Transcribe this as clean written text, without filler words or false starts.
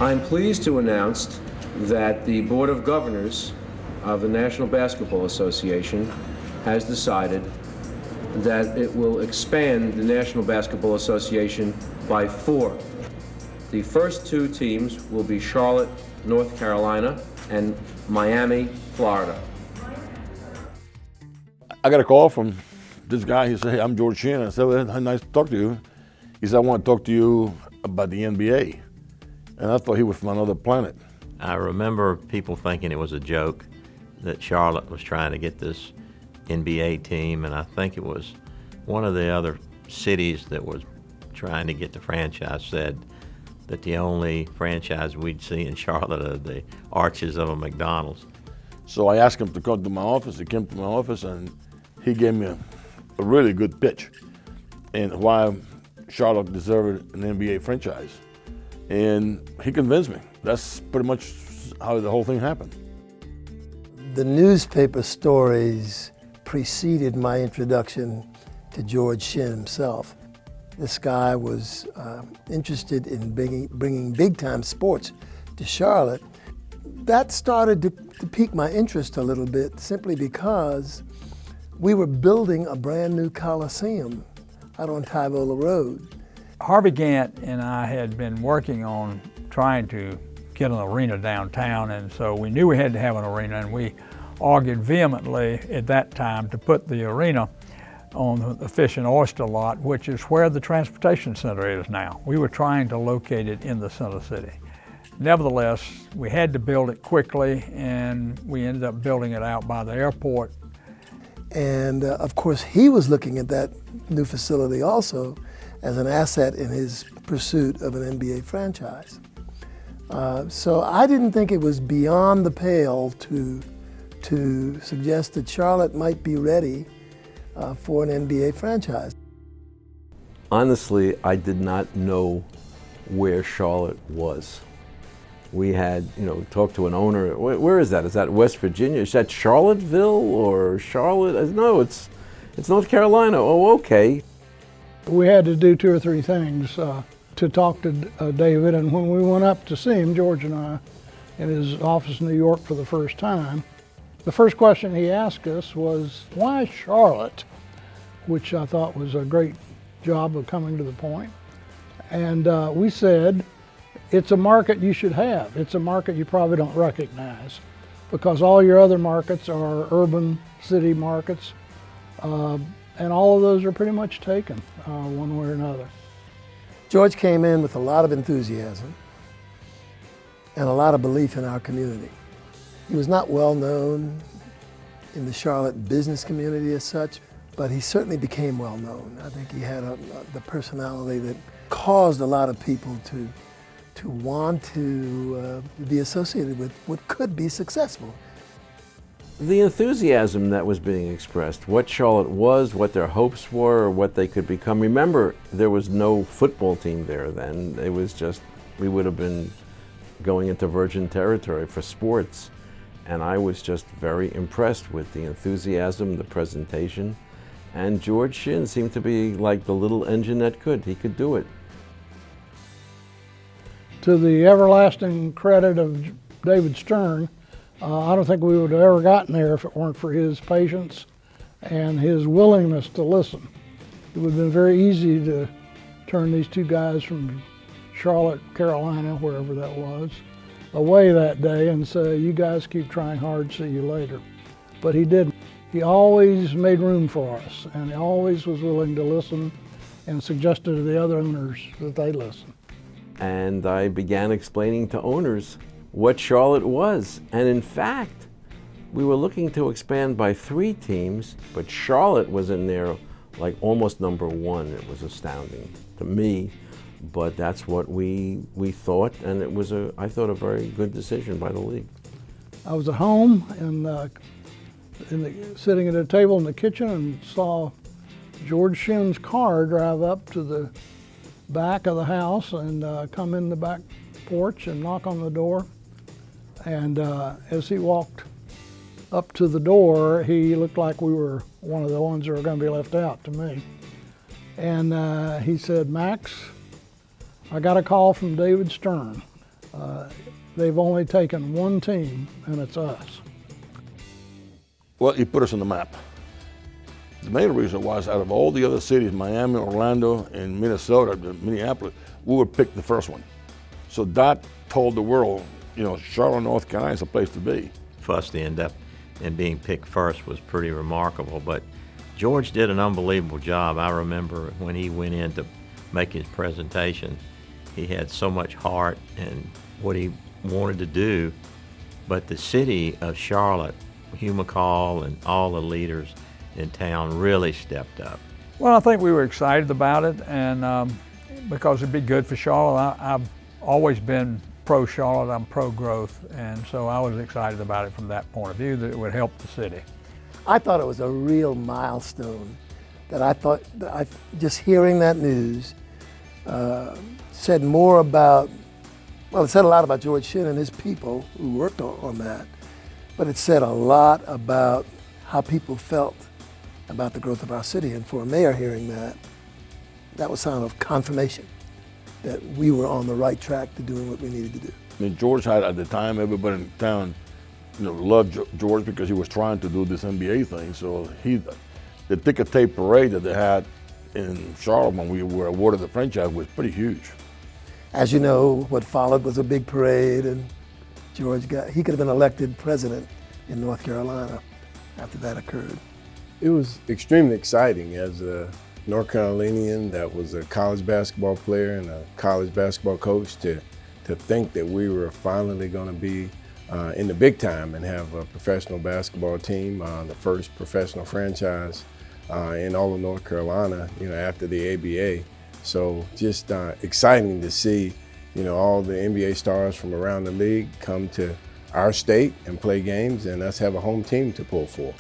I'm pleased to announce that the Board of Governors of the National Basketball Association has decided that it will expand the National Basketball Association by 4. The first 2 teams will be Charlotte, North Carolina, and Miami, Florida. I got a call from this guy. He said, "Hey, I'm George Shinn." I said, "Well, nice to talk to you." He said, "I want to talk to you about the NBA." And I thought he was from another planet. I remember people thinking it was a joke that Charlotte was trying to get this NBA team, and I think it was one of the other cities that was trying to get the franchise said that the only franchise we'd see in Charlotte are the arches of a McDonald's. So I asked him to come to my office. He came to my office and he gave me a really good pitch and why Charlotte deserved an NBA franchise. And he convinced me. That's pretty much how the whole thing happened. The newspaper stories preceded my introduction to George Shinn himself. This guy was interested in bringing big-time sports to Charlotte. That started to pique my interest a little bit simply because we were building a brand new Coliseum out on Tyvola Road. Harvey Gantt and I had been working on trying to get an arena downtown, and so we knew we had to have an arena, and we argued vehemently at that time to put the arena on the Fish and Oyster lot, which is where the transportation center is now. We were trying to locate it in the center city. Nevertheless, we had to build it quickly, and we ended up building it out by the airport. And of course, he was looking at that new facility also as an asset in his pursuit of an NBA franchise. So I didn't think it was beyond the pale to suggest that Charlotte might be ready for an NBA franchise. Honestly, I did not know where Charlotte was. We had, talked to an owner. Where is that? Is that West Virginia? Is that Charlottesville or Charlotte? No, it's North Carolina. Oh, okay. We had to do 2 or 3 things to talk to David, and when we went up to see him, George and I, in his office in New York for the first time, the first question he asked us was, "Why Charlotte?" Which I thought was a great job of coming to the point. And we said, "It's a market you should have. It's a market you probably don't recognize because all your other markets are urban city markets, and all of those are pretty much taken one way or another." George came in with a lot of enthusiasm and a lot of belief in our community. He was not well known in the Charlotte business community as such, but he certainly became well known. I think he had the personality that caused a lot of people to want to be associated with what could be successful. The enthusiasm that was being expressed, what Charlotte was, what their hopes were, what they could become. Remember, there was no football team there then. It was just, we would have been going into virgin territory for sports. And I was just very impressed with the enthusiasm, the presentation. And George Shinn seemed to be like the little engine that could. He could do it. To the everlasting credit of David Stern, I don't think we would have ever gotten there if it weren't for his patience and his willingness to listen. It would have been very easy to turn these 2 guys from Charlotte, Carolina, wherever that was, away that day and say, "You guys keep trying hard, see you later." But he didn't. He always made room for us, and he always was willing to listen and suggested to the other owners that they listen. And I began explaining to owners what Charlotte was. And in fact, we were looking to expand by 3 teams, but Charlotte was in there like almost number 1. It was astounding to me, but that's what we thought, and it was I thought a very good decision by the league. I was at home and sitting at a table in the kitchen and saw George Shinn's car drive up to the back of the house and come in the back porch and knock on the door. And as he walked up to the door, he looked like we were one of the ones that were going to be left out to me. And he said, "Max, I got a call from David Stern, They've only taken one team, and it's us. Well, he put us on the map. The main reason was, out of all the other cities, Miami, Orlando, and Minnesota, Minneapolis, we were picked the first one. So that told the world, you know, Charlotte, North Carolina is a place to be. For us to end up and being picked first was pretty remarkable, but George did an unbelievable job. I remember when he went in to make his presentation, he had so much heart and what he wanted to do, but the city of Charlotte, Hugh McCall and all the leaders in town really stepped up. Well, I think we were excited about it, and because it'd be good for Charlotte. I've always been pro-Charlotte, I'm pro-growth, and so I was excited about it from that point of view, that it would help the city. I thought it was a real milestone. Just hearing that news said more about, well, it said a lot about George Shinn and his people who worked on that, but it said a lot about how people felt about the growth of our city. And for a mayor hearing that, that was a sign of confirmation that we were on the right track to doing what we needed to do. I mean, George had, at the time, everybody in town, you know, loved George because he was trying to do this NBA thing. So the ticker tape parade that they had in Charlotte when we were awarded the franchise was pretty huge. As you know, what followed was a big parade, and George he could have been elected president in North Carolina after that occurred. It was extremely exciting as a North Carolinian that was a college basketball player and a college basketball coach to think that we were finally going to be in the big time and have a professional basketball team, the first professional franchise in all of North Carolina, you know, after the ABA. So just exciting to see, you know, all the NBA stars from around the league come to our state and play games, and us have a home team to pull for.